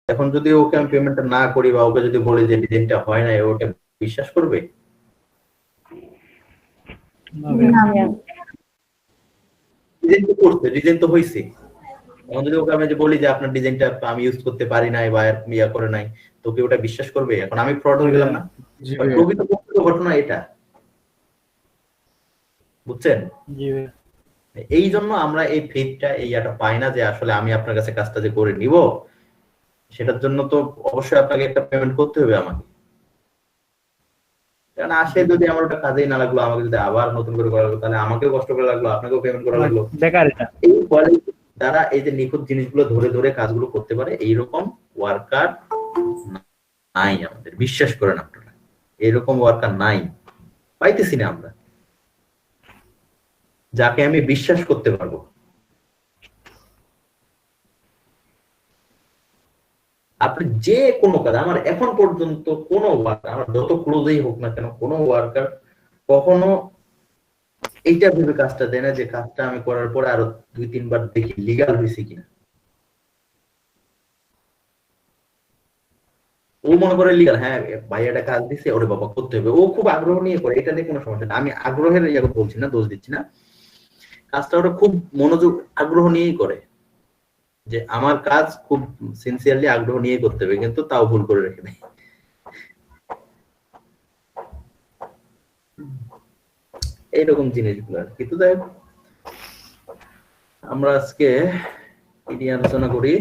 এখন যদি ওকে আমি পেমেন্টটা না করি বা ওকে যদি বলি যে ডিজাইনটা হয় না, ওটা বিশ্বাস করবে? ডিজাইন তো করছে, ডিজাইন তো হয়েছে। এখন যদি ওকে আমি যে বলি যে আপনার ডিজাইনটা আমি ইউজ করতে পারি নাই বা ইয়া করে নাই, তো কি ওটা বিশ্বাস করবে? এখন আমি ফ্রড হয়ে গেলাম না? প্রকৃত ঘটনা এটা, বুঝছেন? এই জন্য আমরা এই ফেথটা এই ইয়াটা পাই না যে আসলে আমি আপনার কাছে কাজটা যে করে নিব, সেটার জন্য তো অবশ্যই আপনাকে একটা পেমেন্ট করতে হবে আমাকে। কারণ আসে যদি আমার ওটা কাজেই না লাগলো, আমাকে যদি আবার নতুন করে করা লাগলো, তাহলে আমাকেও কষ্ট করে লাগলো, আপনাকেও পেমেন্ট করা লাগলো। বেকার এটা। এই কোয়ালিটি দ্বারা এই যে নিখুঁত জিনিসগুলো ধরে ধরে কাজগুলো করতে পারে, এইরকম ওয়ার্কার নাই আমাদের, বিশ্বাস করেন আপনারা, এরকম ওয়ার্কার নাই, পাইতেছি না আমরা যাকে আমি বিশ্বাস করতে পারবো। আপনি যে কোনো কাজ, আমার এখন পর্যন্ত কোনো ওয়ার্কার, আমার যত ক্লোজই হোক না কেন, কোনো ওয়ার্কার কখনো এইটা ভেবে কাজটা দেয় না যে কাজটা আমি করার পরে আরো 2-3 বার দেখি লিগাল হয়েছে কিনা। ও মনে করে লিগাল, হ্যাঁ ভাই একটা কাজ দিছে, ওরে বাবা করতে হবে, ও খুব আগ্রহ নিয়ে করে, এটা নিয়ে কোনো সমস্যা না, আমি আগ্রহের ইয়ে বলছি না, দোষ দিচ্ছি না, কাজটা ওরা খুব মনোযোগ আগ্রহ নিয়েই করে, যে আমার কাজ খুব সিনসিয়ারলি আগ্রহ নিয়ে করতে হবে, কিন্তু তাও ভুল করে রেখে দেয়। এইরকম জিনিসগুলো আর কি। তো যাই হোক, আমরা আজকে কি নিয়ে আলোচনা করি?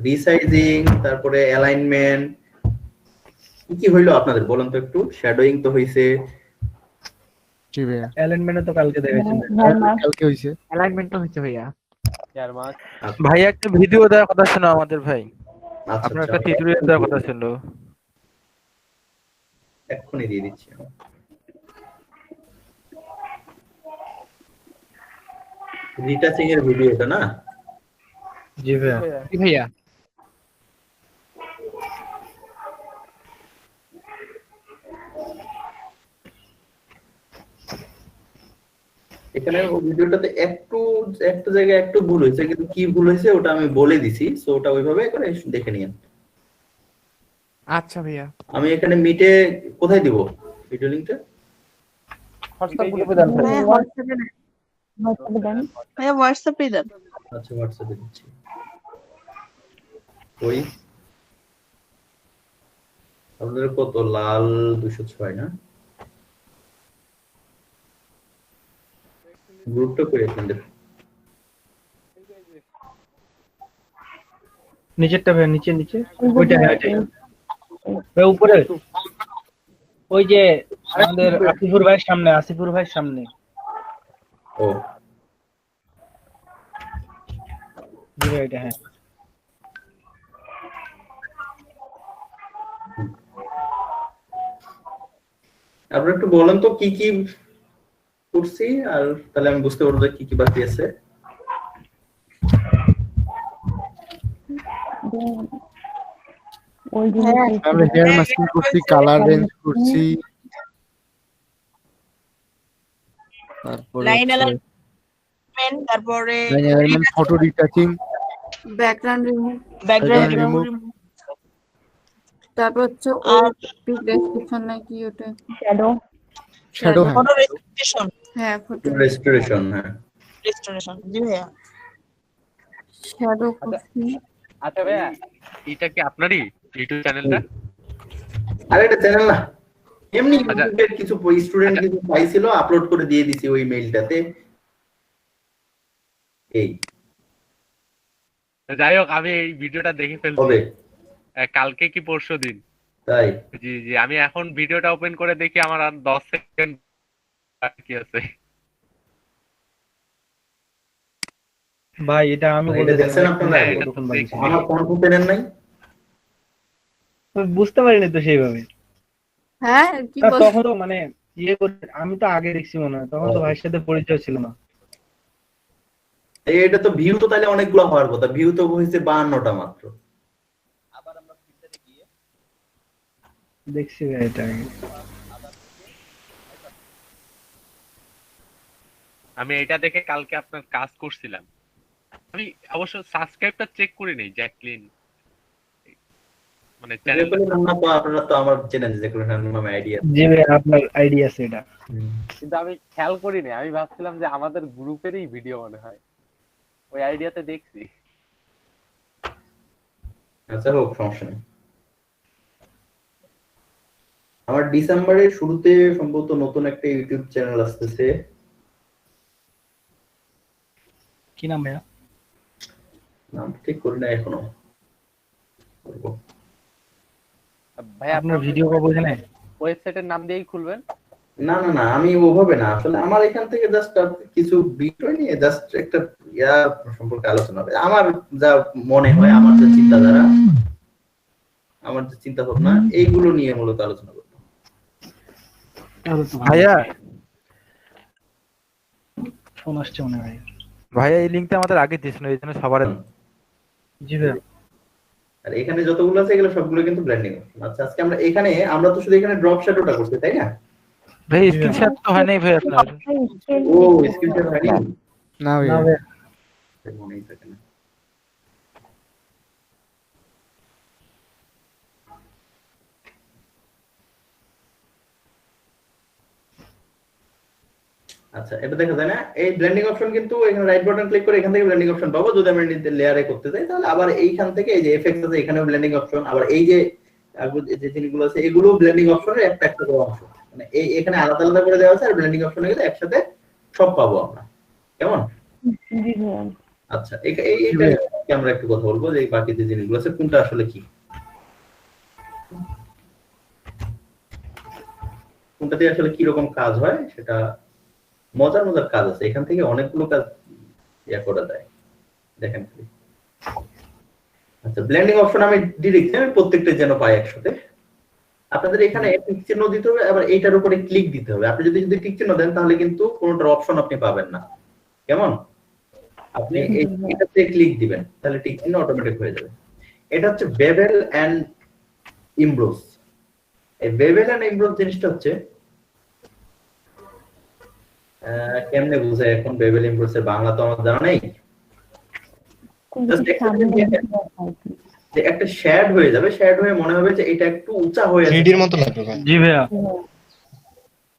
রিসাইজিং, তারপরে অ্যালাইনমেন্ট, কি কি হইলো আপনাদের বলেন তো একটু। শ্যাডোইং তো হইছে, জি ভাইয়া। অ্যালাইনমেন্ট তো কালকে দেখাইছেন, কালকে হইছে। অ্যালাইনমেন্টও হচ্ছে ভাইয়া। ভাই একটা ভিডিও দেওয়ার কথা ছিল আমাদের ভাই, আচ্ছা আপনার আচ্ছা, একটা টিউটোরিয়াল দেওয়ার কথা ছিল। এক্ষুনি দিয়ে দিচ্ছি। রিটাচিং এর ভিডিও এটা না? জি ভাইয়া। কি ভাইয়া? এখানে ভিডিওটাতে একটু একটা জায়গায় একটু ভুল হয়েছে, কিন্তু কি ভুল হয়েছে ওটা আমি বলে দিছি, সো ওটা ওইভাবে করে দেখে নিন। আচ্ছা ভাইয়া। আমি এখানে মিটে কোথায় দিব ভিডিও লিংকটা? হোয়াটসঅ্যাপ গ্রুপে দেন ভাই। হ্যাঁ হোয়াটসঅ্যাপে দেন। ভাইয়া হোয়াটসঅ্যাপে দেন। আচ্ছা হোয়াটসঅ্যাপে দিচ্ছি। ওই আপনাদের কত লাল 206 না? গ্রুপটা করে আপনাদের নিচেরটা ভাইয়া, নিচে নিচে ওইটা, হ্যাঁ ভাই উপরে, ওই যে আমাদের আসিফুর ভাইয়ের সামনে, আসিফুর ভাইয়ের সামনে। ও জি ভাই এটা, হ্যাঁ। আপনারা একটু বলেন তো কি কি করছি, আর তাহলে আমি বুঝতে পারবো যে কি কি বাকি আছে। আমরা হেয়ার মাস্কিং করছি, কালার রেঞ্জ করছি, তারপরে লাইন অ্যালাইনমেন্ট, তারপরে photo retouching, background remove, remove, তারপর হচ্ছে ওপি ডেসক্রিপশন নাকি ওটা, শ্যাডো। Photo restoration. হ্যাঁ ফটো রেস্টোরেশন, হ্যাঁ রেস্টোরেশন। জি ভাইয়া। শ্যাডো করছি। আচ্ছা ভাইয়া, এটা কি আপনারই ইউটিউব চ্যানেলটা? আর এটা চ্যানেল না, এমনি আচ্ছা। ইউটিউবের কিছু স্টুডেন্ট কিছু পাইছিল, আপলোড করে দিয়ে দিছি ওই মেইলটাতে। এই যাই হোক, আমি এই ভিডিওটা দেখে ফেলছি হবে কালকে কি পরশু দিন। তাই? জি জি, আমি এখন ভিডিওটা ওপেন করে দেখি আমার আর 10 সেকেন্ড বাকি আছে। ভাই এটা আমি এটা দেখছেন আপনারা? আমার কোন পেনেন নাই? বুঝতে পারিনি তো সেইভাবে। হ্যাঁ কি না, বল, তখন তো মানে ইয়ে করে, আমি তো আগে দেখছি মনে হয়, তখন তো ভাইয়ের সাথে পরিচয় ছিল না। এটা তো ভিউ তো তাহলে অনেকগুলো হওয়ার কথা, ভিউ তো হয়েছে 52টা মাত্র। দেখছি ভাই এটা আগে। আমি এটা দেখে কালকে আপনার কাজ করছিলাম। আমি অবশ্য সাবস্ক্রাইবটা চেক করে নেই, জ্যাকলিন মানে চ্যানেল যেকোনো নাম না তো আপনারা তো আমার চেনেন যে কোনো নামে আইডিয়া। জি ভাই আপনার আইডিয়া আছে এটা। কিন্তু আমি খেয়াল করিনি, আমি ভাবছিলাম যে আমাদের গ্রুপেরই ভিডিও মনে হয়, ওই আইডিয়াতে দেখছি। আচ্ছা হোক, সমস্যা নেই। আমার ডিসেম্বরের শুরুতে সম্ভবত নতুন একটা ইউটিউব চ্যানেল আসতেছে। কি নাম ভাইয়া? নাম ঠিক করি না এখনো, করবো। ভাই আপনার আপনার ভিডিও পাবো এখানে? ওয়েবসাইটের নাম দিয়েই খুলবেন? না না না, আমি ওভাবে না, আসলে আমার এখান থেকে জাস্ট কিছু বিষয় নিয়ে জাস্ট একটা ইয়া সম্পর্কে আলোচনা হবে। আমার যা মনে হয়, আমার যে চিন্তাধারা, আমার যে চিন্তা ভাবনা, এইগুলো নিয়ে মূলত আলোচনা করবো। তাহলে তো ভাইয়া ফোন আসছে মনে হয়। ভাইয়া এই লিঙ্কটা আমাদের আগে দিয়েছিল, এই জন্য সবার জি ভাইয়া। আর এখানে যতগুলো আছে এগুলো সবগুলো কিন্তু ব্র্যান্ডিং। আচ্ছা, আজকে আমরা তো শুধু এখানে ড্রপ শ্যাডোটা করছি, তাই না? ভাই স্ক্রিনশট তো হয় নাই ভাই আপনার। ও স্ক্রিনশট হয়নি, না না ভাইয়া ভাইয়া। মনেই থাকে না। আচ্ছা, এটা দেখা যায় না, এই ব্লেন্ডিং অপশন কিন্তু এখানে রাইট বাটন ক্লিক করে এখান থেকে ব্লেন্ডিং অপশন পাবো। যদি আমরা লেয়ারে করতে চাই তাহলে আবার এইখান থেকে এই যে এফেক্টস আছে, এখানেও ব্লেন্ডিং অপশন, আবার এই যে যে জিনিসগুলো আছে এগুলো ব্লেন্ডিং অপশনের একটা একটা করে অংশ, মানে এই এখানে আলাদা আলাদা করে দেওয়া আছে, আর ব্লেন্ডিং অপশনে গেলে একসাথে সব পাবো আমরা। কেমন? আচ্ছা, এইটা আমরা একটু কথা বলবো যে বাকি যে জিনিসগুলো আছে কোনটা আসলে কি, কোনটাতে আসলে কি রকম কাজ হয়, সেটা মজার মজার কাজ আছে এখান থেকে, অনেকগুলো কাজ ইয়া করা যায়। দেখেন খালি। আচ্ছা, ব্লেন্ডিং অপশন আমি ডিরেক্টলি আমি প্রত্যেকটা যেন পাই একসাথে। আপনাদের এখানে টিক চিহ্ন দিতে হবে, আবার এইটার উপরে ক্লিক দিতে হবে। আপনি যদি টিক চিহ্ন দেন তাহলে কিন্তু কোনটার অপশন আপনি পাবেন না। কেমন? আপনি এটাতে ক্লিক দিবেন, তাহলে টিক চিহ্ন অটোমেটিক হয়ে যাবে। এটা হচ্ছে বেভেল এন্ড ইমব্রোস। এই বেভেল এন্ড ইমব্রোস জিনিসটা হচ্ছে কেমনে বুঝায় এখন, বেভেল ইমব্রোস এর বাংলা তো আমার জানা নেই। যে একটা শেড হয়ে যাবে, শেড হয়ে মনে হবে যে এটা একটু উঁচা হয়ে আছে। 3D এর মতো লাগবে ভাই। জি ভাইয়া।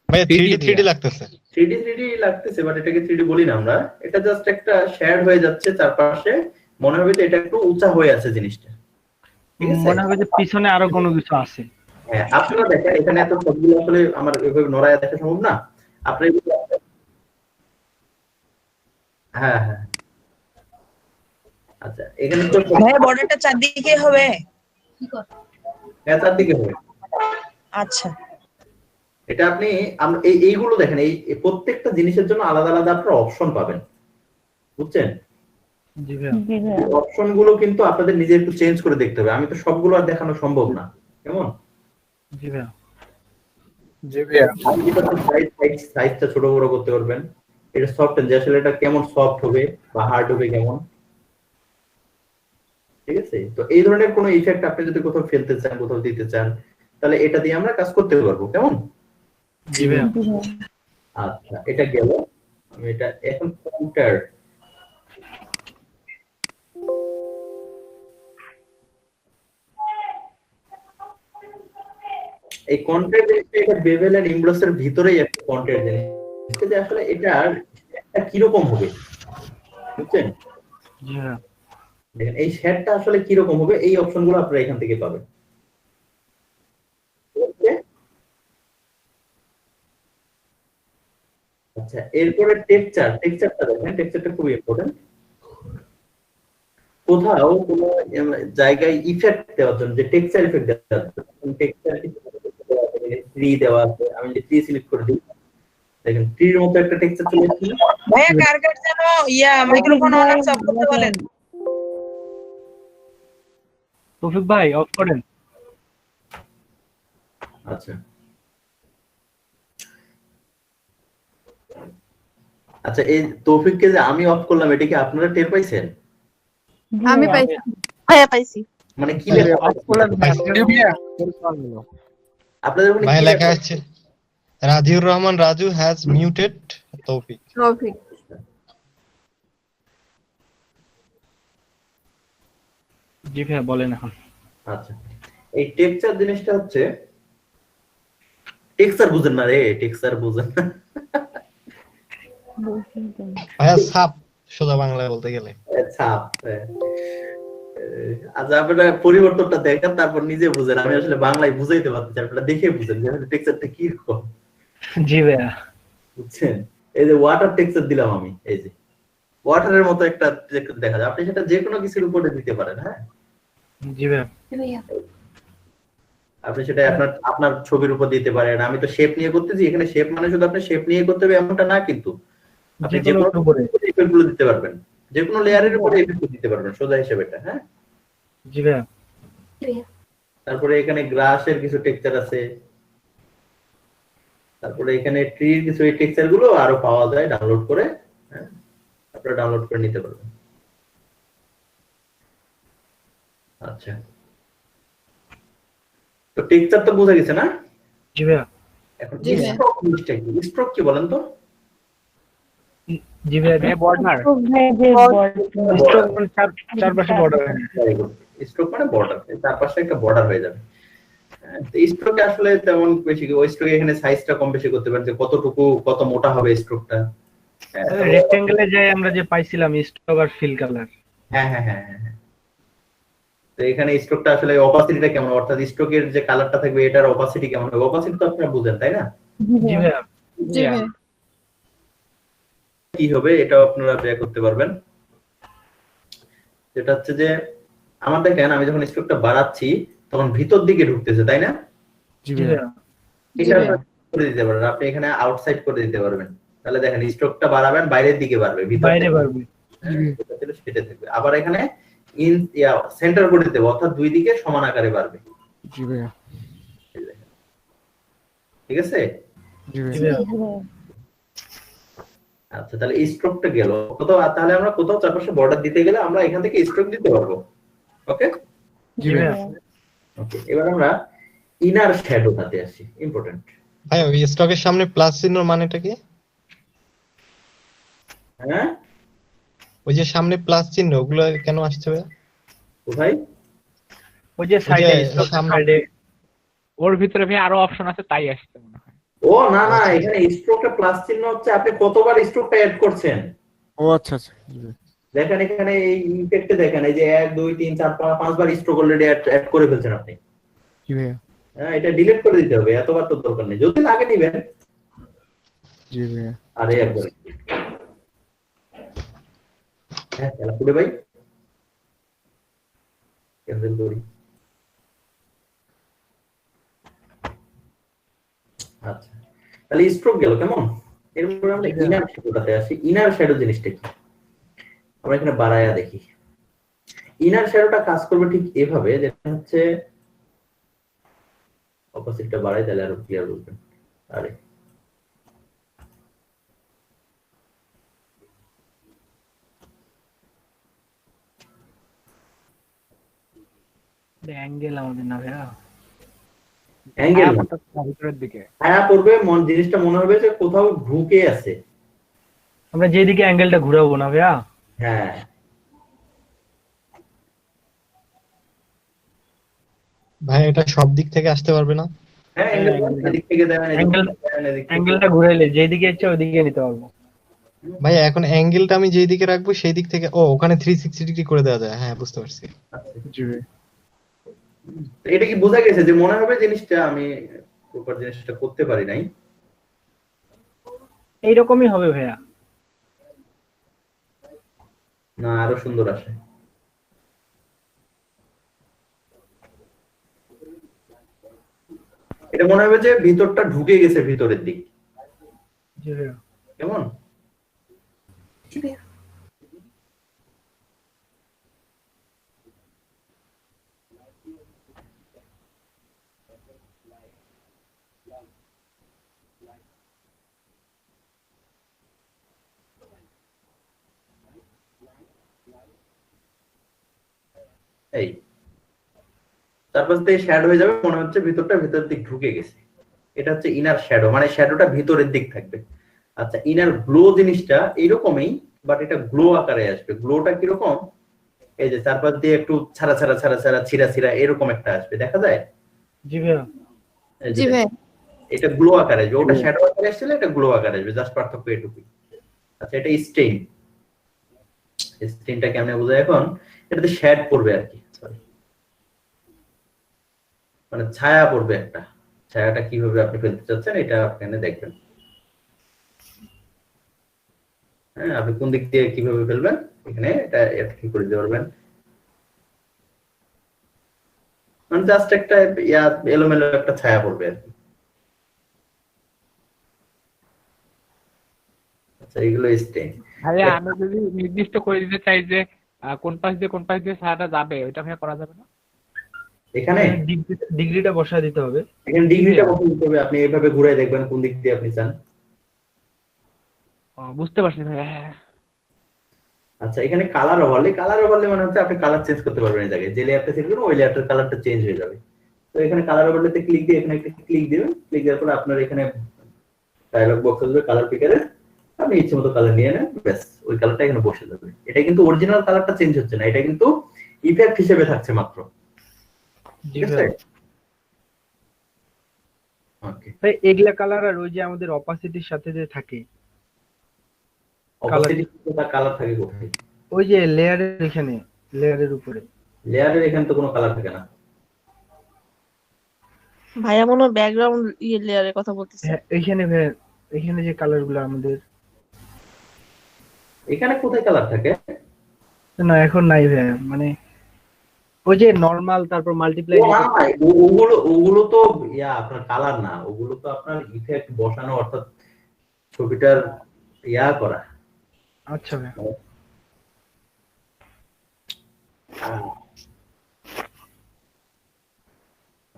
ভাই 3D লাগতেছে। 3D লাগতেছে, বাট এটাকে 3D বলি না আমরা। এটা জাস্ট একটা শেড হয়ে যাচ্ছে চারপাশে, মনে হবে যে এটা একটু উঁচা হয়ে আছে জিনিসটা। ঠিক আছে? মনে হবে যে পিছনে আরো কোনো কিছু আছে। হ্যাঁ, আপনারা দেখেন এখানে এত সবগুলো আসলে আমার এভাবে নড়ায় দেখা সম্ভব না। আপনি হ্যাঁ হ্যাঁ, আচ্ছা এখানে তো ভাই বর্ডারটা চারদিকে হবে। হ্যাঁ, চারদিকে হবে। আচ্ছা, এটা আপনি এইগুলো দেখেন, এই প্রত্যেকটা জিনিসের জন্য আলাদা আলাদা আপনারা অপশন পাবেন, বুঝছেন? জি ভাইয়া। অপশন গুলো কিন্তু আপনাদের নিজে একটু চেঞ্জ করে দেখতে হবে, আমি তো সবগুলো আর দেখানো সম্ভব না। কেমন? জি ভাইয়া। জি ভাইয়া সাইজটা ছোট বড় করতে পারবেন। এটা সফট, যে আসলে এটা কেমন সফট হবে বা হার্ড হবে কেমন, ঠিক আছে? তো এই ধরনের কোনো ইফেক্ট আপনি যদি কোথাও ফেলতে চান, কোথাও দিতে চান, তাহলে এটা দিয়ে আমরা কাজ করতে পারবো। কেমন? জি ভাইয়া। আচ্ছা, এটা গেল। আমি এটা এখন কাউন্টার, এই কন্টেন্ট এটা বেভেল এন্ড ইমব্রোস এর ভিতরেই একটা কন্টেন্ট জিনিস, যে আসলে এটা কি রকম হবে, বুঝছেন? জি ভাইয়া। দেখেন এই শেডটা আসলে কি রকম হবে, এই অপশনগুলো আপনারা এখান থেকে পাবেন। আচ্ছা, এরপরে টেক্সচারটা দেখেন, টেক্সচারটা খুব ইম্পর্টেন্ট। কোথাও কোনো জায়গায় ইফেক্ট দেওয়ার জন্য, যে টেক্সচার ইফেক্ট দেওয়ার জন্য টেক্সচার ট্রি দেওয়া আছে, আমি যে ট্রি সিলেক্ট করে দিই, দেখেন ট্রির মতো একটা টেক্সচার চলে আসছে। ভাইয়া কার কার যেন মাইক্রোফোন অন আছে, অফ করতে বলেন। তৌফিক ভাই অফ করেন। আচ্ছা আচ্ছা, এই তৌফিককে যে আমি অফ করলাম, এটা কি আপনারা টের পাইছেন? আমি পাইছি, ভাইয়া পাইছি। মানে কি লেখা অফ করলেন ভাইয়া। আপনাদের ওখানে ভাই কি লেখা আছে রাজিউর রহমান রাজু হ্যাজ মিউটেড তৌফিক। তৌফিক। জি ভাইয়া বলেন এখন। আচ্ছা, এই টেক্সচার জিনিসটা হচ্ছে, টেক্সচার বুঝেন না রে, টেক্সচার বুঝেন না। ভাইয়া সাপ, সোজা বাংলায় বলতে গেলে। ছাপ। আচ্ছা, আপনারা পরিবর্তনটা দেখেন, তারপর নিজে বুঝেন। আমি আসলে বাংলায় বুঝাইতে পারতেছি, আপনারা দেখে বুঝেন যে টেক্সচারটা কি রকম, জি ভাইয়া। বুঝছেন? এই যে ওয়াটার টেক্সচার দিলাম আমি, এই যে ওয়াটারের মতো একটা টেক্সচার দেখা যায়, আপনি সেটা যে কোনো কিছুর উপরে দিতে পারেন। হ্যাঁ, জি ভাইয়া। আপনি সেটা আপনার আপনার ছবির উপর দিতে পারেন। আমি তো শেপ নিয়ে করতেছি, এখানে শেপ মানে শুধু আপনি শেপ নিয়ে করতে হবে এমনটা না, কিন্তু আপনি যে কোনো উপরে ইফেক্ট গুলো দিতে পারবেন, যে কোনো লেয়ারের উপরে ইফেক্ট দিতে পারবেন, সোজা হিসেবে এটা। হ্যাঁ, জি ভাইয়া। তারপরে এখানে গ্রাসের কিছু টেক্সচার আছে, তারপরে এখানে ট্রির কিছু এই টেক্সচার গুলো আরো পাওয়া যায় ডাউনলোড করে। হ্যাঁ, আপনারা ডাউনলোড করে নিতে পারবেন। আচ্ছা, তো টেক্সচার তো বোঝা গেছে না? জি ভাইয়া। এখন জি ভাইয়া। স্ট্রোক জিনিসটা কি? স্ট্রোক কি বলেন তো? জি ভাইয়া। বর্ডার, স্ট্রোক মানে চারপাশে বর্ডার। স্ট্রোক মানে বর্ডার, চারপাশে একটা বর্ডার হয়ে যাবে। স্ট্রোকে আসলে তেমন বেশি, ওই স্ট্রোকে এখানে সাইজটা কম বেশি করতে পারেন, যে কতটুকু কত মোটা হবে স্ট্রোকটা। রেক্টেঙ্গেলে যাই আমরা যে পাইছিলাম স্ট্রোক আর ফিল কালার। হ্যাঁ হ্যাঁ হ্যাঁ হ্যাঁ। তো এখানে স্ট্রোকটা আসলে অপাসিটিটা কেমন, অর্থাৎ স্ট্রোকের যে কালারটা থাকবে এটার অপাসিটি কেমন হবে, অপাসিটি তো আপনারা বুঝেন তাই না? জি ভাইয়া। জি ভাইয়া। কি হবে এটাও আপনারা বের করতে পারবেন। যেটা হচ্ছে যে আমার দেখেন, আমি যখন স্ট্রোকটা বাড়াচ্ছি তখন ভিতর দিকে ঢুকতেছে, তাই না? জি ভাইয়া। এটা করে দিতে পারেন আপনি, এখানে আউটসাইড করে দিতে পারবেন। তাহলে দেখেন স্ট্রোকটা বাড়াবেন, বাইরের দিকে বাড়বে, বাইরে বাড়বে। সেটা থাকবে। আবার এখানে ইন সেন্টার করে দিতে হবে, অর্থাৎ দুই দিকে সমান আকারে বাড়বে। জি ভাইয়া। ঠিক আছে? জি জি ভাইয়া। ভাইয়া। আচ্ছা, তাহলে এই স্ট্রোকটা গেল কোথাও, তাহলে আমরা কোথাও চারপাশে বর্ডার দিতে গেলে আমরা এখান থেকে স্ট্রোক দিতে পারবো। ওকে, জি ভাইয়া। ওকে। এবার আমরা ইনার শ্যাডোটাতে আসি, ইম্পর্টেন্ট। ভাই ওই স্টকের সামনে প্লাস চিহ্নর মানেটা কি? হ্যাঁ, ওই যে সামনে প্লাস চিহ্ন, ওগুলো কেন আসছে ভাই? কোথায়? ওই যে সাইডে স্ট্রোক সাইডে ওর ভিতরে ভাই আরো অপশন আছে, তাই আসছে মনে হয়। ও না না, এখানে স্ট্রোকটা প্লাস চিহ্ন হচ্ছে আপনি কতবার স্ট্রোকটা অ্যাড করছেন। ও আচ্ছা আচ্ছা। জি ভাইয়া। দেখেন এখানে এই ইফেক্টে দেখেন, এই যে 1 2 3 4 5 বার স্ট্রোক অলরেডি অ্যাড করে ফেলছেন আপনি। জি ভাইয়া। হ্যাঁ, এটা ডিলিট করে দিতে হবে, এতবার তো দরকার নেই, যদি লাগে নিবেন। জি ভাইয়া। আরে একবার হ্যাঁ, খেলা পুড়ে ভাই ক্যান্সেল করি। আচ্ছা, তাহলে স্ট্রোক গেল কেমন। এরপরে আমরা ইনার শ্যাডোটাতে আসি। ইনার শ্যাডো জিনিসটা কি আমরা এখানে বাড়ায়া দেখি। ইনার শ্যাডোটা কাজ করবে ঠিক এভাবে, যেটা হচ্ছে অপোজিটটা বাড়াই, তাহলে আরো ক্লিয়ার বুঝবেন। আরে অ্যাঙ্গেল আমাদের না ভাইয়া। অ্যাঙ্গেল ভিতরের দিকে ছায়া পড়বে, জিনিসটা মনে হবে যে কোথাও ঢুকে আছে। আমরা যেদিকে অ্যাঙ্গেলটা ঘুরাবো না ভাইয়া। হ্যাঁ, ভাই এটা সব দিক থেকে আসতে পারবে না? হ্যাঁ, এদিক থেকে দেবেন, অ্যাঙ্গেলটা ঘুরাইলে যেদিকে ইচ্ছা ওইদিকে নিতে পারবো। ভাই এখন অ্যাঙ্গেলটা আমি যেই দিকে রাখবো সেই দিক থেকে, ও ওখানে 360 ডিগ্রি করে দেওয়া যায়। হ্যাঁ বুঝতে পারছি। জি ভাইয়া। এটা কি বোঝা গেছে যে মনে হবে জিনিসটা আমি প্রপার জিনিসটা করতে পারি নাই? এইরকমই হবে ভাইয়া। না, আরো সুন্দর আসে। এটা মনে হবে যে ভিতরটা ঢুকে গেছে, ভিতরের দিক। জি ভাইয়া। কেমন? এই তারপর থেকে শ্যাডো হয়ে যাবে, মনে হচ্ছে ভিতরটা ভিতরের দিক ঢুকে গেছে। এটা হচ্ছে ইনার শ্যাডো, মানে শ্যাডোটা ভিতরের দিক থাকবে। আচ্ছা, ইনার গ্লো জিনিসটা এইরকমই, বাট এটা গ্লো আকারে আসবে। গ্লোটা কিরকম, এই যে চারপাশ দিয়ে একটু ছাড়া ছাড়া ছাড়া ছাড়া ছিঁড়া ছিঁড়া এরকম একটা আসবে, দেখা যায়? জি ভাইয়া। এই যে জি ভাই এটা গ্লো আকারে আসবে, ওটা শ্যাডো আকারে আসছিল, এটা গ্লো আকারে আসবে, জাস্ট পার্থক্য এটুকুই। আচ্ছা, এটা স্টেইন। স্টেইনটা কেমনে বোঝায় এখন? এটাতে শ্যাড পড়বে আর কি, সরি, মানে ছায়া পড়বে একটা। ছায়াটা কিভাবে আপনি ফেলতে চাচ্ছেন এটা আপনি দেখবেন। হ্যাঁ, আপনি কোন দিক দিয়ে কিভাবে ফেলবেন এখানে এটা কি করে দিতে পারবেন, মানে জাস্ট একটা এলোমেলো একটা ছায়া পড়বে আর কি। আচ্ছা, এগুলো স্টেইন। ভাইয়া আমি যদি নির্দিষ্ট করে দিতে চাই যে কোন পাশ দিয়ে ছায়াটা যাবে, ওইটা ভাইয়া করা যাবে না? এখানে ডিগ্রিটা বসায় দিতে হবে। এখানে ডিগ্রিটা বসাতে দিতে হবে, আপনি এইভাবে ঘুরে দেখবেন কোন দিক দিয়ে আপনি চান। বুঝতে পারছি ভাইয়া, হ্যাঁ। আচ্ছা, এখানে কালার ওভারলে মানে হচ্ছে আপনি কালার চেঞ্জ করতে পারবেন এই জায়গায়, যে লেয়ারটা সিলেক্ট করবেন ওই লেয়ারটার কালারটা চেঞ্জ হয়ে যাবে। তো এখানে কালার ওভারলেতে ক্লিক দিয়ে এখানে একটা ক্লিক দিবেন, ক্লিক দেওয়ার পরে আপনার এখানে ডায়লগ বক্স আসবে কালার পিকারে, আপনি ইচ্ছে মতো কালার নিয়ে নেন, ব্যাস ওই কালারটা এখানে বসে যাবে। এটা কিন্তু অরিজিনাল কালারটা চেঞ্জ হচ্ছে না, এটা কিন্তু ইফেক্ট হিসেবে থাকছে মাত্র। জি ঠিক আছে? ভাই। ওকে, ভাই এগুলা কালার আর ওই যে আমাদের অপাসিটির সাথে যে থাকে, অপাসিটি কালার থাকে কোথায়? ওই যে লেয়ারের এখানে, লেয়ারের উপরে। লেয়ারের এখানে তো কোনো কালার থাকে না। ভাইয়া মনে হয় ব্যাকগ্রাউন্ড লেয়ারের কথা বলতেছে। হ্যাঁ, এইখানে ভাইয়া, এখানে যে কালার গুলো আমাদের, এখানে কোথায় কালার থাকে? না এখন নাই ভাইয়া, মানে ওই যে নরমাল তারপর মাল্টিপ্লাই। ও না, ওগুলো তো আপনার কালার না, ওগুলো তো আপনার ইফেক্ট বসানো, অর্থাৎ ছবিটার করা। আচ্ছা ভাইয়া।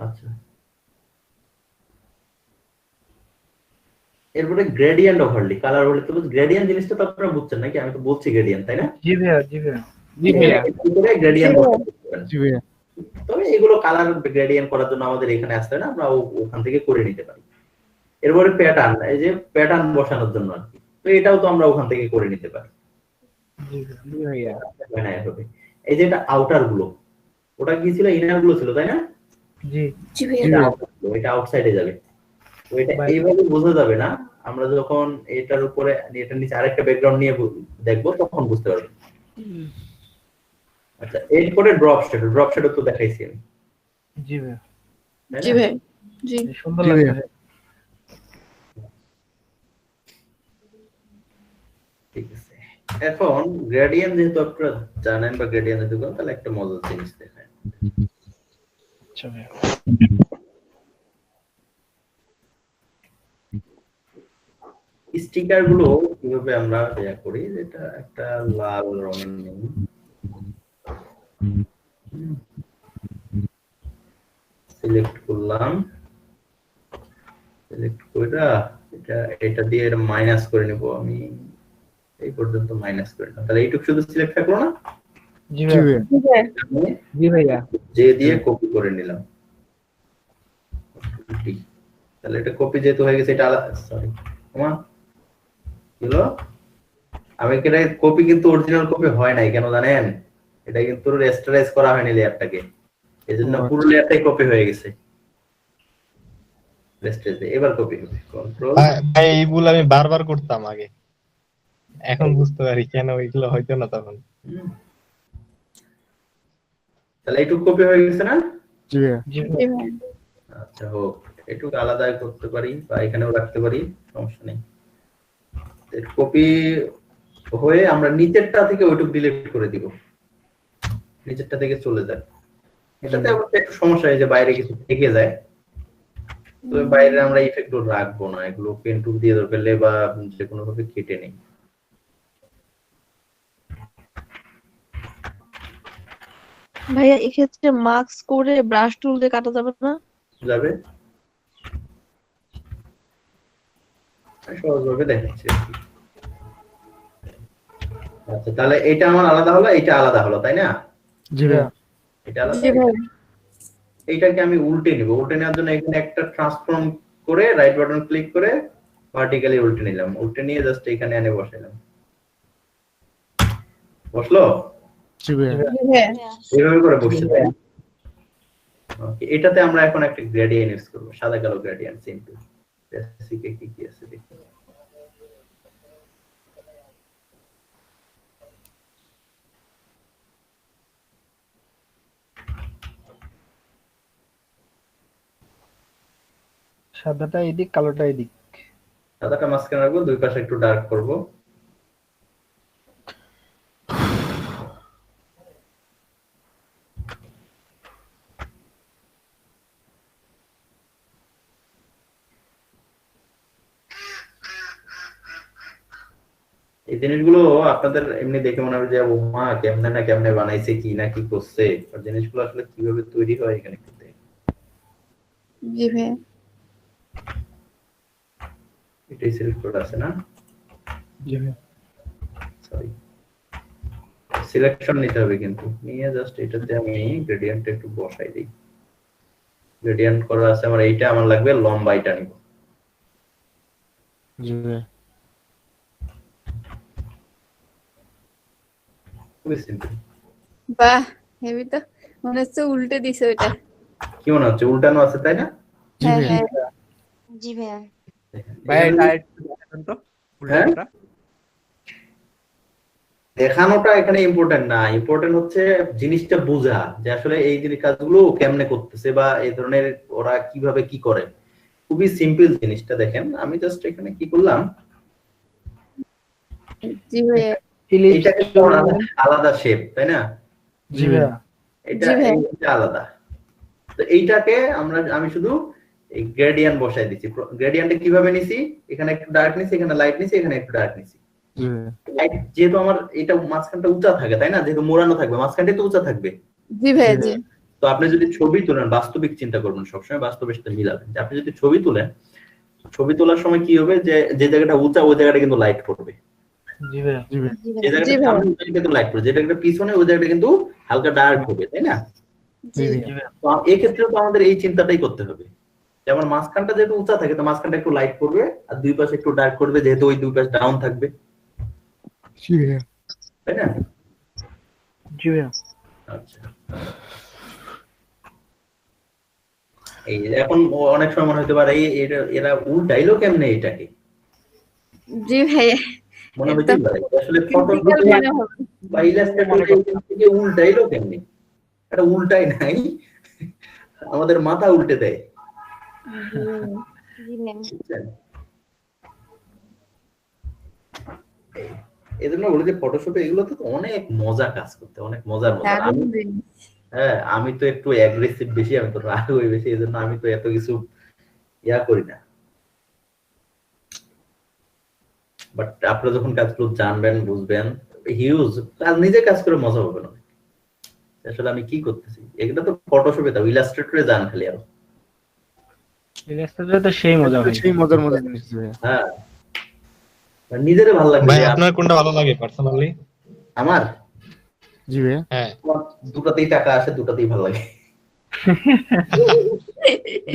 আচ্ছা, এরপরে গ্রেডিয়েন্ট ওভারলি, কালার ওভারলি। তো গ্রেডিয়েন্ট জিনিসটা তো আপনারা বুঝছেন নাকি? আমি তো বলছি গ্রেডিয়েন্ট, তাই না? জি ভাইয়া, জি ভাইয়া। জি ভাইয়া। গ্রেডিয়েন্ট জি ভাইয়া। তবে এগুলো কালার গ্রেডিয়েন্ট করার জন্য আমাদের এখানে আসতে হয় না, আমরা ওখান থেকে করে নিতে পারি। এরপরে প্যাটার্ন, এই যে প্যাটার্ন বসানোর জন্য আর কি, তো এটাও তো আমরা ওখান থেকে করে নিতে পারি। জি ভাইয়া। এই যে এটা আউটার গুলো, ওটা কি ছিল? ইনার গুলো ছিল, তাই না? জি জি ভাইয়া এটা আউটসাইডে যাবে, ওইটা এইভাবে বোঝা যাবে না। আমরা যখন এটার উপরে এটার নিচে আরেকটা ব্যাকগ্রাউন্ড নিয়ে দেখবো তখন বুঝতে পারবো। আচ্ছা, এরপরে ড্রপ শ্যাডো তো দেখাইছি আমি। জি ভাইয়া। জি ভাই জি সুন্দর লাগছে ভাইয়া। ঠিক আছে, এখন গ্রেডিয়েন্ট যেহেতু আপনারা জানেন বা গ্রেডিয়েন্ট যেহেতু করেন, তাহলে একটা মজার জিনিস দেখায়। আচ্ছা ভাইয়া। স্টিকার গুলো কিভাবে আমরা করি, যেটা একটা লাল রঙের নেই, সিলেক্ট করলাম, সিলেক্ট করে এটা দিয়ে মাইনাস করে নেব আমি, এই পর্যন্ত মাইনাস করে নিলাম। তাহলে এইটুকু শুধু সিলেক্ট থাকলো না? জি জি ভাইয়া। ভাইয়া। জি ভাইয়া। যে দিয়ে কপি করে নিলাম, তাহলে এটা কপি যেহেতু হয়ে গেছে, এটা আলাদা, সরি হলো, আমি এটা কপি কিন্তু অরিজিনাল কপি হয় নাই, কেন জানেন? এটা কিন্তু রেস্টারাইজ করা হয়নি লেয়ারটাকে, এজন্য পুরো লেয়ারটাই কপি হয়ে গেছে। রেস্টারাইজ এবার কপি হবে, কন্ট্রোল। ভাই এইগুলো আমি বারবার করতাম আগে, এখন বুঝতে পারি কেন এগুলো হয়তো না তখন। তাহলে এইটুকু কপি হয়ে গেছে না? জি ভাইয়া। জি জি ভাইয়া। ভাই আচ্ছা, হোক, একটু আলাদা করতে পারি বা এখানেও রাখতে পারি, সমস্যা নেই। কপি হয়ে আমরা নিচেরটা থেকে ওইটুকু ডিলিট করে দিব, নিচেরটা থেকে চলে যায়। এটাতে আবার একটু সমস্যা হয় যে বাইরে কিছু থেকে যায়, তো বাইরে আমরা ইফেক্ট রাখবো না, এগুলো পেন টুল দিয়ে ফেললে বা যে কোনো ভাবে কেটে নেই। ভাইয়া এক্ষেত্রে মাস্ক করে ব্রাশ টুল দিয়ে কাটা যাবে না? যাবে, সহজভাবে দেখাচ্ছি। আচ্ছা, তাহলে এটা আমার আলাদা হলো, এটা আলাদা হলো, তাই না? জি ভাইয়া। এটা আলাদা, জি ভাই এইটাকে আমি উল্টে নিব। উল্টে নেওয়ার জন্য এখানে একটা ট্রান্সফর্ম করে রাইট বাটন ক্লিক করে ভার্টিক্যালি উল্টে নিলাম, উল্টে নিয়ে জাস্ট এখানে এনে বসাইলাম, বসলো? জি ভাইয়া। জি ভাইয়া। এইভাবে করে বসছে তাই না? Okay, এটাতে আমরা এখন একটা গ্রেডিয়েন্ট ইউজ করব, সাদা কালো গ্রেডিয়েন্ট সিম্পল। বেসিকে কি কি আছে দেখি। সাদাটা এদিক, কালোটা এদিক। সাদাটা মাঝখানে রাখবো, দুই পাশে একটু ডার্ক করব। এই জিনিসগুলো আপনাদের এমনি দেখে মনে হবে যে ও মা কেমনে না কেমনে বানাইছে, কি না কি করছে, আর জিনিসগুলো আসলে কিভাবে তৈরি হয় এখানে একটু দেখেন। জি ভাইয়া। এটাই সিলেক্ট করে আছে না? জি ভাইয়া। সরি, সিলেকশন নিতে হবে, কিন্তু নিয়ে জাস্ট এটাতে আমি গ্রেডিয়েন্ট একটু বসাই দিই। গ্রেডিয়েন্ট করা আছে আমার, এইটা আমার লাগবে লম্বা, এটা নিব। জি ভাইয়া। খুবই সিম্পল। বাহ, হেভি তো। মনে হচ্ছে উল্টে দিছে ওইটা। কি মনে হচ্ছে উল্টানো আছে তাই না? জি হ্যাঁ ভাইয়া। হ্যাঁ। জি ভাইয়া। ভাই এটা এখানে- একটু দেখান তো হ্যাঁ? উল্টাটা। দেখানোটা এখানে ইম্পর্টেন্ট না, ইম্পর্টেন্ট হচ্ছে জিনিসটা বোঝা, যে আসলে এই জিনিস কাজগুলো কেমনে করতেছে বা এই ধরনের ওরা কিভাবে কি করে। খুবই সিম্পল জিনিসটা দেখেন। আমি জাস্ট এখানে কি করলাম, জি ভাইয়া। এইটাকে তো আলাদা শেপ তাই না? জি ভাইয়া। এটা জি ভাইয়া। এইটা আলাদা। তো এইটাকে আমি শুধু এই গ্রেডিয়েন্ট বসাই দিচ্ছি। গ্রেডিয়েন্টে কিভাবে নিছি, এখানে একটু ডার্ক নিছি, এখানে লাইট নিছি, এখানে একটু ডার্ক নিছি। জি ভাইয়া। লাইট যেহেতু আমার এটা মাঝখানটা উঁচা থাকে তাই না, যেহেতু মোড়ানো থাকবে মাঝখানটা তো উঁচা থাকবে। জি ভাইয়া। জি। তো আপনি যদি ছবি তোলেন, বাস্তবিক চিন্তা করবেন, সবসময় বাস্তবের সাথে মিলাবেন। যে আপনি যদি ছবি তোলেন, ছবি তোলার সময় কি হবে, যে যে জায়গাটা উঁচা ওই জায়গাটা কিন্তু লাইট পড়বে, জি ভাইয়া। জি ভাইয়া। জি যে ভাইয়া। জায়গাটা জি ভাইয়া। সামনে ওই জায়গাটা কিন্তু লাইট পড়বে, যে জায়গাটা পিছনে ওই জায়গাটা কিন্তু হালকা ডার্ক হবে তাই না? জি। জি ভাইয়া। তো এই ক্ষেত্রে তো আমাদের এই চিন্তাটাই করতে হবে, যে আমার মাঝখানটা যেহেতু উঁচা থাকে, তো মাঝখানটা একটু লাইট করবে আর দুই পাশে একটু ডার্ক করবে, যেহেতু ওই দুই পাশে ডাউন থাকবে জি ভাইয়া। তাই না? জি ভাইয়া। আচ্ছা, এই যে এখন অনেক সময় মনে হতে পারে এরা উল্টাইলো কেমনে এটাকে, জি ভাইয়া। মনে হতে পারে আসলে ফটো Critical মনে হবে। বা ইলাস্ট্রেটর থেকে উল্টাইলো কেমনে। এটা উল্টাই নাই, আমাদের মাথা উল্টে দেয়। জি ম্যাম। বুঝছেন? এই জন্য বলি যে ফটোশপে এগুলো তো অনেক মজা কাজ করতে, অনেক মজার মজা। দারুণ জিনিস। হ্যাঁ, আমি তো একটু অ্যাগ্রেসিভ বেশি, আমি তো রাগ হই বেশি, এই জন্য আমি তো এত কিছু ইয়া করি না। বাট আপনারা যখন কাজগুলো জানবেন, বুঝবেন, হিউজ কাজ, নিজে কাজ করে মজা হবে না আসলে আমি কি করতেছি। এগুলো তো ফটোশপে দাও, ইলাস্ট্রেটরে যান খালি আরো। ইলাস্ট্রেটরে তো সেই মজা হয়। সেই মজার মজার জিনিস জি ভাইয়া। হ্যাঁ, নিজেরে ভালো লাগবে। ভাই যে আপনার কোনটা ভালো লাগে পার্সোনালি? আমার জি ভাইয়া। হ্যাঁ। দুটাতেই টাকা আসে, দুটাতেই ভালো লাগে।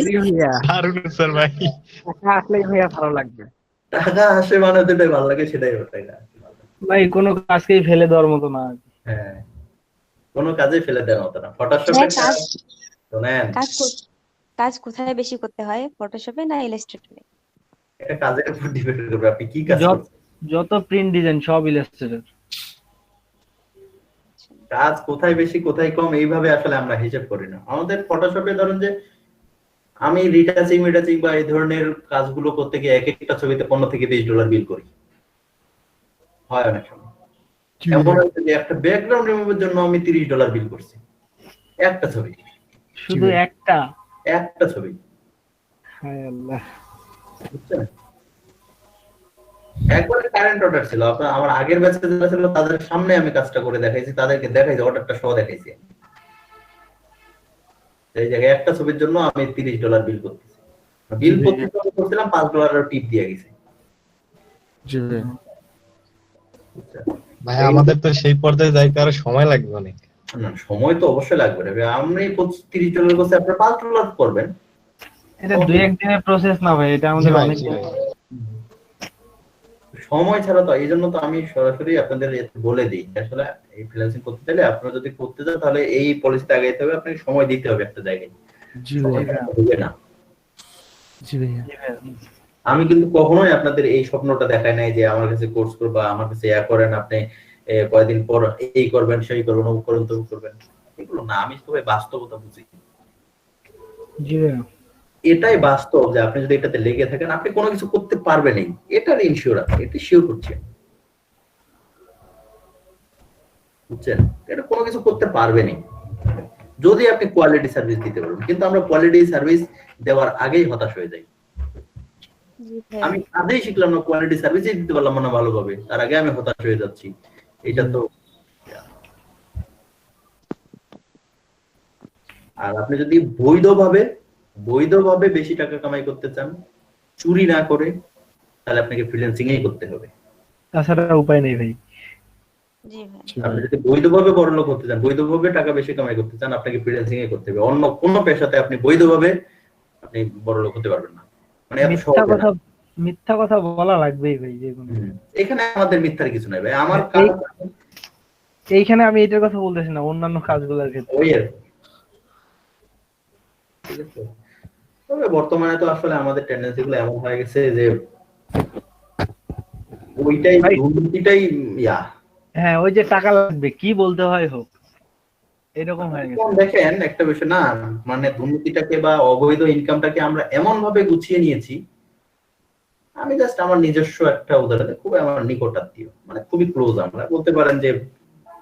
জি ভাইয়া। দারুণ স্যার ভাই। টাকা আসলেই ভাইয়া ভালো লাগবে। টাকা আসে মানে যেটাই ভালো লাগে সেটাই ওটাই না। ভাই কোনো কাজকেই ফেলে দেওয়ার মতো না। হ্যাঁ, কোনো কাজে ফেলে দেওয়ার মতো না। ফটোশপে হ্যাঁ, কাজ শোনেন, কাজ কোথায় বেশি করতে হয়, ফটোশপে না ইলাস্ট্রেটরে? এটা কাজের উপর ডিপেন্ড করবে আপনি কি কাজ যত- করছেন। যত প্রিন্ট ডিজাইন সব ইলাস্ট্রেটর। কাজ কোথায় বেশি কোথায় কম এইভাবে আসলে আমরা হিসাব করি না। আমাদের ফটোশপে ধরুন যে আমি রিটাচিং বা এই ধরনের কাজগুলো করতে গিয়ে এক একটা ছবিতে $15 থেকে $20 বিল করি, হয় অনেক সময়। জি এমন ভাইয়া। হচ্ছে যে একটা ব্যাকগ্রাউন্ড রিমুভের জন্য আমি $30 বিল করছি, একটা ছবি, শুধু ভাইয়া। একটা ছবি। হায় আল্লাহ। বুঝছেন? একবারে কারেন্ট অর্ডার ছিল, আপনার আমার আগের ব্যাচে যারা ছিল তাদের সামনে আমি কাজটা করে দেখাইছি, তাদেরকে দেখাইছি, অর্ডারটা সহ দেখাইছি। এই জায়গায় একটা ছবির জন্য আমি $30 বিল করতেছি। বিল করছিলাম $5 টিপ দিয়ে গেছি। জি ভাইয়া। বুঝছেন? ভাই আমাদের তো সেই পর্যায়ে যাইতে আরো সময় লাগবে অনেক। না, সময় তো অবশ্যই লাগবে রে। আপনি $30 করছে, আপনার $5 করবেন। এটা দুই এক দিনের প্রসেস না ভাই, এটা আমাদের জি ভাই, অনেক জি ভাই। সময় ছাড়া তো, এই জন্য তো আমি সরাসরি আপনাদের বলে দিই আসলে এই ফ্রিল্যান্সিং করতে চাইলে আপনারা যদি করতে চান তাহলে এই পলিসিতে আগাইতে হবে, আপনাকে সময় দিতে হবে একটা জায়গায়, জি সময় ভাইয়া, হবে না। জি ভাইয়া। আমি কিন্তু কখনোই আপনাদের এই স্বপ্নটা দেখাই নাই যে আমার কাছে কোর্স করবা, আমার কাছে করেন, আপনি কয়েকদিন পর এই করবেন, সেই করবেন, ও করবেন, তো করবেন, এগুলো না। আমি সবাই বাস্তবতা বুঝি। জি ভাইয়া। এটাই বাস্তব যে আপনি যদি এটাতে লেগে থাকেন আপনি কোনো কিছু করতে পারবেনই, এটার ইনশিওর আছে, এটা শিওর করছে, বুঝছেন? এটা কোনো কিছু করতে পারবেনই যদি আপনি কোয়ালিটি সার্ভিস দিতে পারবেন। কিন্তু আমরা কোয়ালিটি সার্ভিস দেওয়ার আগেই হতাশ হয়ে যাই। জি ভাই। আমি আজই শিখলাম না, কোয়ালিটি সার্ভিসই দিতে পারলাম না ভালোভাবে, তার আগে আমি হতাশ হয়ে যাচ্ছি। এটা তো, আর আপনি যদি বৈধভাবে বেশি টাকা কামাই করতে চান, চুরি না করে, তাহলে আপনাকে ফ্রিল্যান্সিং এই করতে হবে। তাছাড়া উপায় নেই ভাই। জি ভাই। আপনি যদি বৈধভাবে বড়লোক হতে চান, বৈধভাবে টাকা বেশি কামাই করতে চান, আপনাকে ফ্রিল্যান্সিং এ করতে হবে। অন্য কোনো পেশাতে আপনি বৈধভাবে আপনি বড়লোক হতে পারবেন না, মানে এত সহজ না। মিথ্যা কথা বলা লাগবেই ভাই যে কোনো। এখানে আমাদের মিথ্যার কিছু নাই ভাই, আমার এইখানে আমি এটার কথা বলতেছি না, অন্যান্য কাজগুলোর ক্ষেত্রে। ওই আর ঠিক আছে। তবে বর্তমানে তো আসলে আমাদের টেন্ডেন্সি গুলো এমন হয়ে গেছে যে ওইটাই দুর্নীতিটাই হ্যাঁ, ওই যে টাকা লাগবে কি বলতে হয় হোক, এরকম হয়ে গেছে। দেখেন একটা বিষয় না, মানে দুর্নীতিটাকে বা অবৈধ ইনকামটাকে আমরা এমন ভাবে গুছিয়ে নিয়েছি। আমি জাস্ট আমার নিজস্ব একটা উদাহরণ, খুব আমার নিকট আত্মীয়, মানে খুবই ক্লোজ, আমরা বলতে পারেন যে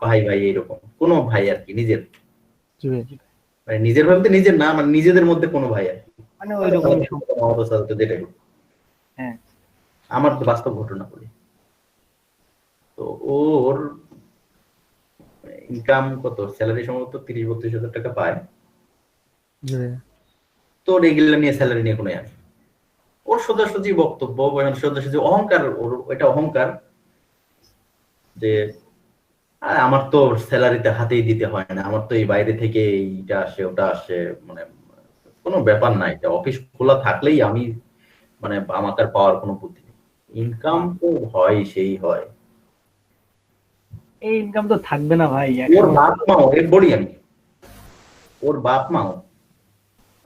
ভাই ভাই এইরকম কোন ভাই আর কি, নিজের মানে নিজের ভাবে নিজের না, মানে নিজেদের মধ্যে কোনো ভাই আর কি, মানে ওইরকম। যেটাই হ্যাঁ, আমার বাস্তব ঘটনা বলি। তো ওর ইনকাম কত, স্যালারি সম্ভবত 30-32 হাজার টাকা পায়। তো এগুলো নিয়ে স্যালারি নিয়ে কোনো আসে, ওর সোজাসুজি বক্তব্য, সোজাসুজি অহংকার, ওর এটা অহংকার যে আমার তো স্যালারিতে হাতেই দিতে হয় না, আমার তো এই বাইরে থেকে এইটা আসে ওটা আসে, মানে কোনো ব্যাপার না, এটা অফিস খোলা থাকলেই আমি মানে আমাকে আর পাওয়ার কোনো বুদ্ধি নেই, ইনকাম তো হয় সেই হয়। এই ইনকাম তো থাকবে না ভাই। ওর বাপ মাও বলি আমি, ওর বাপ মাও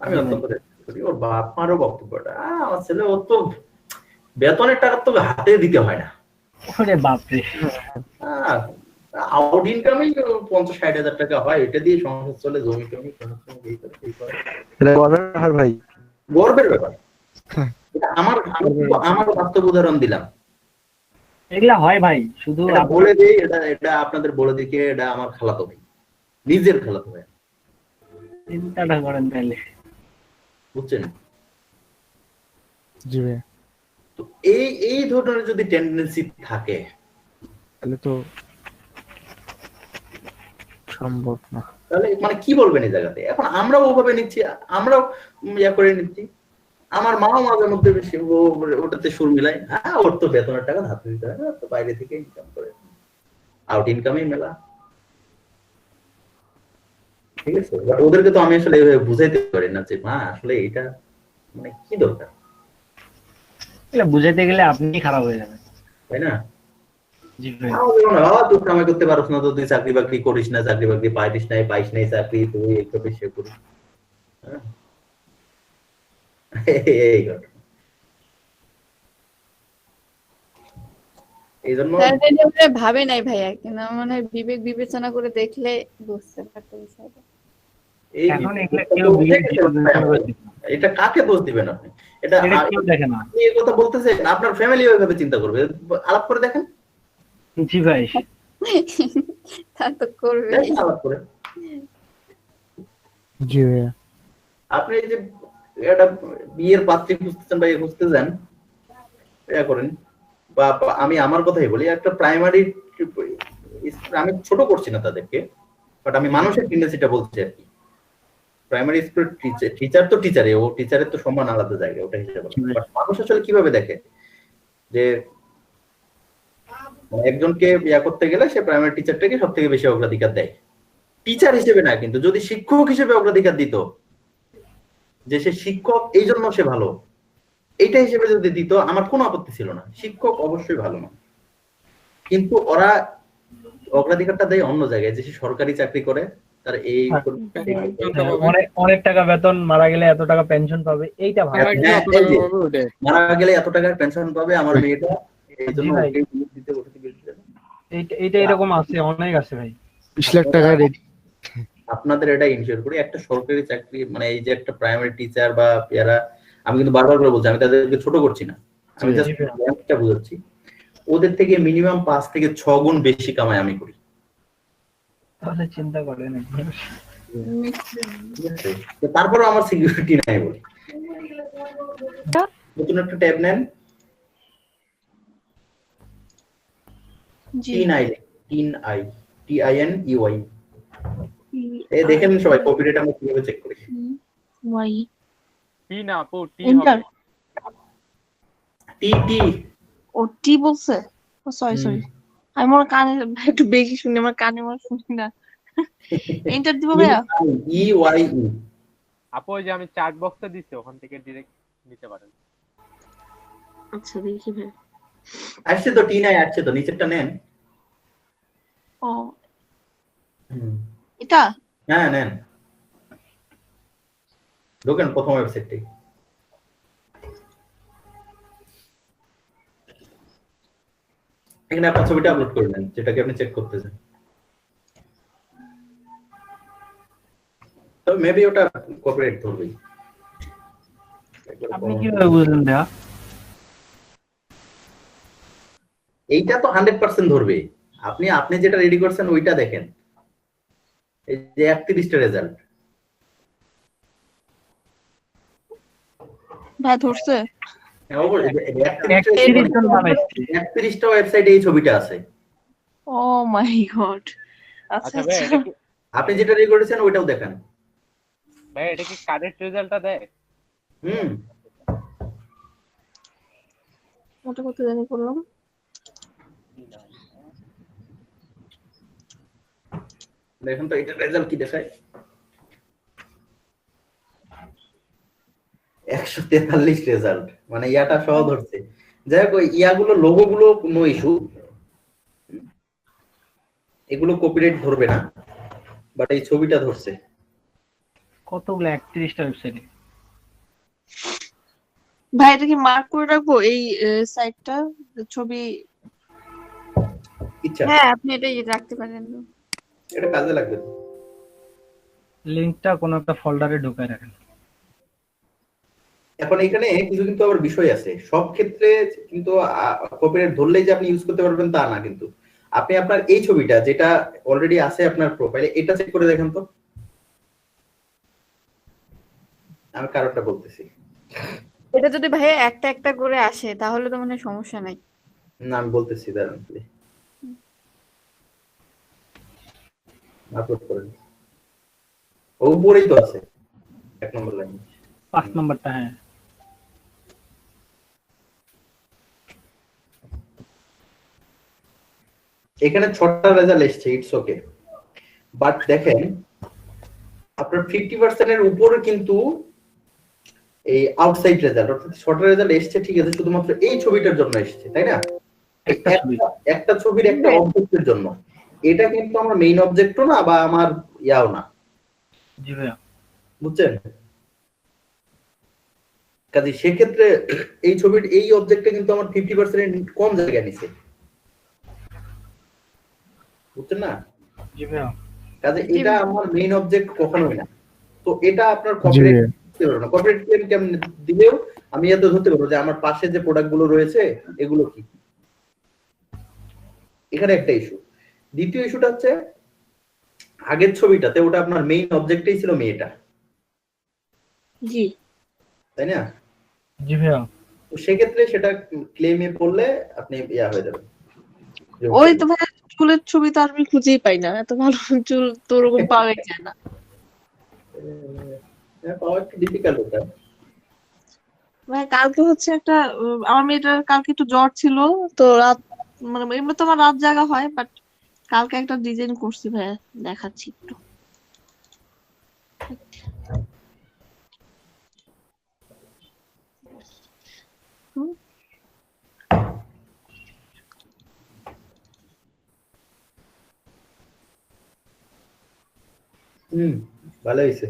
আমি অত্যন্ত করি, ওর বাপ মারও বক্তব্যটা আমার ছেলে ও তো বেতনের টাকা তো হাতে দিতে হয় না। ওরে বাপরে, আউট ইনকামই 50-60 হাজার টাকা হয়, এটা দিয়ে সংসার চলে, জমি টমি ভাই গর্বের ব্যাপার। আমার আমার বাস্তব উদাহরণ দিলাম, এগুলা হয় ভাই। শুধু বলে দিই, এটা আপনাদের বলে দিই, এটা আমার খালাতো ভাই, নিজের খালাতো ভাই, চিন্তাটা করেন তাহলে, বুঝছেন? জি ভাই। তো এই ধরনের যদি টেন্ডেন্সি থাকে তাহলে তো সম্ভব না। তাহলে মানে কি বলবেন এই জায়গাতে? এখন আমরাও ওভাবে নিচ্ছি, আমরাও করে নিচ্ছি। আমার মাও মাঝে মধ্যে বেশি ওটাতে সুর মিলাই, ওর তো বেতনের টাকা হাতে দিতে হয় না, তো বাইরে থেকে ইনকাম করে, আউট ইনকামই মেলা, ঠিক আছে। ওদেরকে তো আমি আসলে এইভাবে বুঝাইতে পারি না যে মা আসলে এটা মানে কি দরকার, বুঝাইতে গেলে আপনি খারাপ হয়ে যাবেন, তাই না? জি ভাই। তুই কামাই করতে পারছ না, তো তুই চাকরি বাকরি করিস না, চাকরি বাকরি পাইস নাই চাকরি, তুই এই করিস সে করিস, এই ঘটনা। এই জন্য ভাবে নাই ভাইয়া, কিন্তু আমার মনে হয় বিবেক বিবেচনা করে দেখলে বুঝতে পারতো বিষয়টা। এটা কাকে দোষ দিবেন আপনি? এটা দেখেন না, আপনি এই কথা বলতেছেন, আপনার ফ্যামিলি ওইভাবে চিন্তা করবে, আলাপ করে দেখেন। জি ভাই, তা তো করবে। আলাপ করে জি ভাইয়া। আপনি এই যে একটা বিয়ের পাত্রী খুঁজতেছেন বা খুঁজতেছেন, এটা করেন। বা আমি আমার কথাই বলি, একটা প্রাইমারি, আমি ছোট করছি না তাদেরকে, বাট আমি মানুষের টেন্ডেন্সিটা বলছি আর কি। প্রাইমারি স্কুল টিচার তো টিচারে, ও টিচারের তো সম্মান আলাদা জায়গায়, ওটা হিসেবে মানুষ আসলে কিভাবে দেখে যে একজনকে ইয়া করতে গেলে সে প্রাইমারি টিচারটাকে সব থেকে বেশি অগ্রাধিকার দেয়, টিচার হিসেবে না, কিন্তু যদি শিক্ষক হিসেবে অগ্রাধিকার দিত, যে সে শিক্ষক এই জন্য সে ভালো, এইটা হিসেবে যদি দিত আমার কোনো আপত্তি ছিল না, শিক্ষক অবশ্যই ভালো না, কিন্তু ওরা অগ্রাধিকারটা দেয় অন্য জায়গায়, যে সে সরকারি চাকরি করে তার এই অনেক টাকা বেতন, মারা গেলে এত টাকা পেনশন পাবে, এইটা ভালো। হ্যাঁ, এই যে, মারা গেলে এত টাকার পেনশন পাবে আমার মেয়েটা, এই জন্য জি ভাই। ওকে বিয়ে দিতে বসে দিয়েছে। এইটা এরকম আছে, অনেক আছে ভাই। 20 লাখ টাকা রেডি। আপনাদের এটা ইনশিওর করি, একটা সরকারি চাকরি মানে এই যে একটা প্রাইমারি টিচার বা এরা, আমি কিন্তু বারবার করে বলছি, আমি তাদেরকে ছোট করছি না, আমি জি, জাস্ট জি। র্যাঙ্কটা বুঝাচ্ছি, ওদের থেকে মিনিমাম 5 থেকে 6 গুণ বেশি কামাই আমি করি। তাহলে চিন্তা করেন একবার। ঠিক আছে? তো তারপরেও আমার সিকিউরিটি নাই বলি। নতুন একটা ট্যাব নেন, জি। TINEY এই দেখেন সবাই কপিরাইট আমরা কিভাবে চেক করি। ওয়াই টি না আপু, টি এন্টার হবে। টি ও টি বলছে, ও সরি সরি, আমি মনে হয় কানে একটু বেশি শুনি, আমার কানে মনে হয় শুনি না। এন্টার দিব ভাইয়া? EYE আপু ওই যে আমি চ্যাট বক্সে দিছি, ওখান থেকে ডিরেক্ট নিতে পারেন। আচ্ছা দেখি ভাই। আসছে তো, টি9 আসছে তো, নিচেরটা নেন। ও এটা হ্যাঁ নেন, ঢোকেন প্রথম ওয়েবসাইটে। এখানে আপনার ছবিটা আপলোড করে দেন, যেটাকে আপনি চেক করতেছেন। তো মেবি ওটা কপিরাইট ধরবেই। আপনি কিভাবে বুঝলেন ভাইয়া? এইটা তো 100% ধরবে। আপনি আপনি যেটা রেডি করছেন ওইটা দেখেন, এই যে 31টা রেজাল্ট ভাই ধরছে? 31 জন বানাইছে। 31টা ওয়েবসাইটে এই ছবিটা আছে। ও মাই গড। আচ্ছা আচ্ছা ভাই, আচ্ছা এটা কি আপনি যেটা রেডি করেছেন ওইটাও দেখেন। ভাই এটা কি কারেক্ট রেজাল্টটা দেয়? হুম, ওটা কত জানি করলাম। দেখেন তো এটা রেজাল্ট কি দেখায়। 143 রেজাল্ট, মানে ইয়াটা সহ ধরছে। যাই হোক, ওই ইয়াগুলো লোগো গুলো নো ইস্যু, এগুলো কপিরাইট ধরবে না, বাট এই ছবিটা ধরছে। কতগুলো 31টা ওয়েবসাইটে। ভাই এটা কি মার্ক করে রাখবো এই সাইটটা, ছবি? ইচ্ছা হ্যাঁ আপনি এটাই রাখতে পারেন। এটা কাজে লাগবে। লিংকটা কোনো একটা ফোল্ডারে ঢুকায় রাখেন। এখন এখানে কিছু কিন্তু আবার বিষয় আছে, সব ক্ষেত্রে কিন্তু কপিরাইট ধরলেই যে আপনি ইউজ করতে পারবেন তা না, কিন্তু আপনি আপনার এই ছবিটা যেটা অলরেডি আছে আপনার প্রোফাইলে, এটা চেক করে দেখেন তো। আমি কারণটা বলতেছি। এটা যদি ভাইয়া একটা একটা করে আসে তাহলে তো মানে সমস্যা নাই। না আমি বলতেছি, দাঁড়ান আপলোড করেন, ও উপরেই তো আছে 1 নম্বর লাইন। 5 নম্বরটা, হ্যাঁ। এখানে 6টা রেজাল্ট এসেছে, ইটস ওকে, বাট দেখেন আপনার 50% এর উপরে কিন্তু এই আউটসাইড রেজাল্ট, অর্থাৎ 6টা রেজাল্ট এসেছে ঠিক আছে, শুধুমাত্র এই ছবিটার জন্য এসেছে, তাই না? একটা ছবির একটা অবজেক্টের জন্য। এটা কিন্তু আমার মেইন অবজেক্টও না বা আমার ইয়াও না, জি ভাইয়া। বুঝছেন? কাজে সেক্ষেত্রে এই ছবির এই অবজেক্টটা কিন্তু আমার 50% কম জায়গা নিছে, বুঝছেন না? জি ভাইয়া। কাজে এটা আমার মেইন অবজেক্ট কখনোই না। তো এটা আপনার জি কপিরাইট ভাইয়া। দিতে পারবো না। কপিরাইট ক্লেম কেমন দিলেও আমি এত ধরতে পারবো যে আমার পাশে যে প্রোডাক্ট গুলো রয়েছে এগুলো কি। এখানে একটা ইস্যু। দ্বিতীয় ইস্যুটা হচ্ছে আগের ছবিটাতে ওটা আপনার মেইন অবজেক্টই ছিল মেয়েটা, জি তাই না? জি ভাইয়া। তো সেক্ষেত্রে সেটা ক্লেমে পড়লে আপনি ইয়া হয়ে যাবেন। ওই তো ভাই চুলের ছবি তো আর আমি খুঁজেই পাই না, এত ভালো চুল তো ওরকম পাওয়াই যায় না। পাওয়া একটু ডিফিকাল্ট ওটা। ভাই কালকে হচ্ছে একটা আমার মেয়েটার কালকে একটু জ্বর ছিল, তো রাত মানে এমনি তো আমার রাত জাগা হয়, বাট কালকে একটা ডিজাইন করছি ভাইয়া, দেখাচ্ছি একটু। ভালো হয়েছে,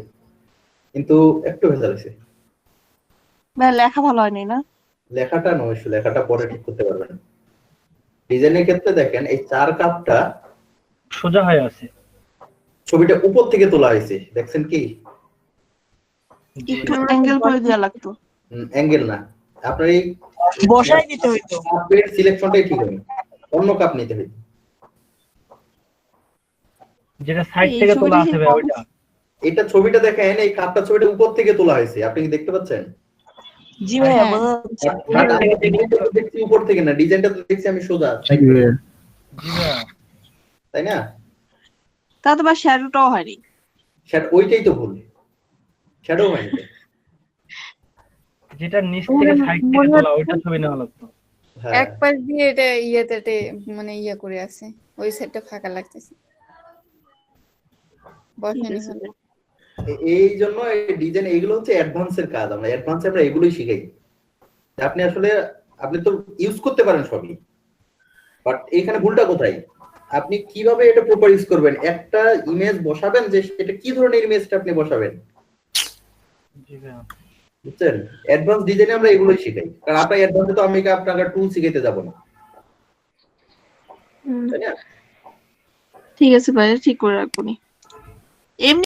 কিন্তু একটু ভেজাল হয়েছে। ভাইয়া লেখা ভালো হয়নি না? লেখাটা নয়, লেখাটা পরে ঠিক করতে পারবেন। ডিজাইনের ক্ষেত্রে দেখেন এই 4 কাপটা সোজা হয়ে আছে। ছবিটা উপর থেকে তোলা হয়েছে, দেখছেন কি? একটু অ্যাঙ্গেল করে দেওয়া লাগতো। অ্যাঙ্গেল না, আপনার এই বসাই দিতে হইতো। কাপের সিলেকশনটাই ঠিক হবে, অন্য কাপ নিতে হবে। যেটা সাইড এই থেকে তোলা ছবিটা আছে কি ভাই ওইটা। এটা ছবিটা দেখেন, এই কাপটা ছবিটা উপর থেকে তোলা হয়েছে, আপনি কি দেখতে পাচ্ছেন? জি ভাইয়া হ্যাঁ। বোঝা যাচ্ছে। বাট আমি ডিজাইনটা তো দেখছি উপর থেকে না, ডিজাইনটা তো দেখছি আমি সোজা, জি ভাইয়া। জি ভাইয়া। তাই না? তা তো বা শ্যাডোটাও হয়নি। সেটা ওইটাই তো ভুল, শ্যাডো হয়নি তো। যেটা নিচ থেকে সাইড থেকে তোলা ওইটা ছবি নেওয়া লাগতো। হ্যাঁ, এক পাশ দিয়ে এটা ইয়েতে মানে ইয়ে করে আছে, ওই সাইডটা ফাঁকা লাগতেছে, বসেনি হলো। এই জন্য এই ডিজাইন এগুলো হচ্ছে অ্যাডভান্সের কাজ, আমরা অ্যাডভান্সে আমরা এগুলোই শিখাই। আপনি আসলে আপনি তো ইউজ করতে পারেন সবই, বাট এখানে ভুলটা কোথায়? আপনি কিভাবে এটা প্রপার ইউজ করবেন, একটা ইমেজ বসাবেন যে এটা কি ধরনের ইমেজটা আপনি বসাবেন, জি ভাইয়া। বুঝছেন? অ্যাডভান্স ডিজাইনে আমরা এগুলোই শিখাই, কারণ আপনার অ্যাডভান্সে তো আমি আপনাকে টুল শিখাইতে যাব না, তাই না? ঠিক আছে ভাইয়া, ঠিক করে রাখবো নি। এমনি